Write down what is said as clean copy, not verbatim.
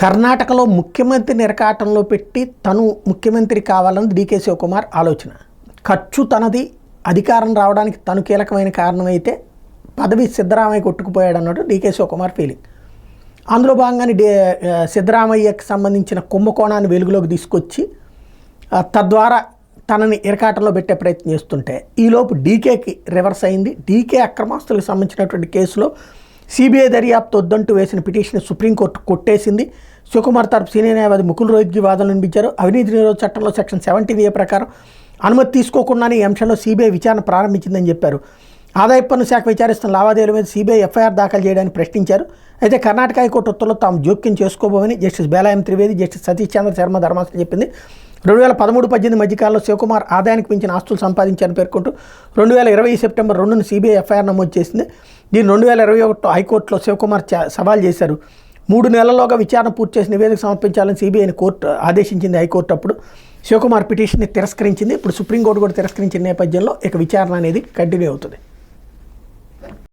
కర్ణాటకలో ముఖ్యమంత్రిని ఇరకాటంలో పెట్టి తను ముఖ్యమంత్రి కావాలని డీకే శివకుమార్ ఆలోచన. ఖర్చు తనది, అధికారం రావడానికి తను కీలకమైన కారణమైతే పదవి సిద్ధరామయ్య కొట్టుకుపోయాడు అన్నట్టు డీకే శివకుమార్ ఫీలింగ్. అందులో భాగంగానే సిద్ధరామయ్యకి సంబంధించిన కుంభకోణాన్ని వెలుగులోకి తీసుకొచ్చి తద్వారా తనని ఇరకాటంలో పెట్టే ప్రయత్నం చేస్తుంటే ఈలోపు డీకేకి రివర్స్ అయింది. డీకే అక్రమాస్తులకు సంబంధించినటువంటి కేసులో సిబిఐ దర్యాప్తు వద్దంటూ వేసిన పిటిషన్ సుప్రీంకోర్టు కొట్టేసింది. శివకుమార్ తరపు సీనియర్ న్యాయవాది ముకుల్ రోహిత్గి వాదనలు వినిపించారు. అవినీతి నిరోధక చట్టంలో సెక్షన్ 17A ప్రకారం అనుమతి తీసుకోకుండానే ఈ అంశంలో సిబిఐ విచారణ ప్రారంభించిందని చెప్పారు. ఆదాయపు పన్ను శాఖ విచారిస్తున్న లావాదేవీల మీద సిబిఐ ఎఫ్ఐఆర్ దాఖలు చేయడానికి ప్రశ్నించారు. అయితే కర్ణాటక హైకోర్టు ఉత్తర్వుల్లో తాము జోక్యం చేసుకోబోమని జస్టిస్ బేలాయం త్రివేది, జస్టిస్ సతీష్ చంద్ర శర్మ ధర్మాసనం చెప్పింది. 2013-18 మధ్యకాలంలో శివకుమార్ ఆదాయానికి మించిన ఆస్తులు సంపాదించారని పేర్కొంటూ 2020 సెప్టెంబర్ 2న సిబిఐ ఎఫ్ఐఆర్ నమోదు చేసింది. దీన్ని 2021 హైకోర్టులో శివకుమార్ సవాల్ చేశారు. 3 నెలల్లోగా విచారణ పూర్తి చేసి నివేదిక సమర్పించాలని సిబిఐని కోర్టు ఆదేశించింది. హైకోర్టు అప్పుడు శివకుమార్ పిటిషన్ని తిరస్కరించింది. ఇప్పుడు సుప్రీంకోర్టు కూడా తిరస్కరించిన నేపథ్యంలో ఇక విచారణ అనేది కంటిన్యూ అవుతుంది.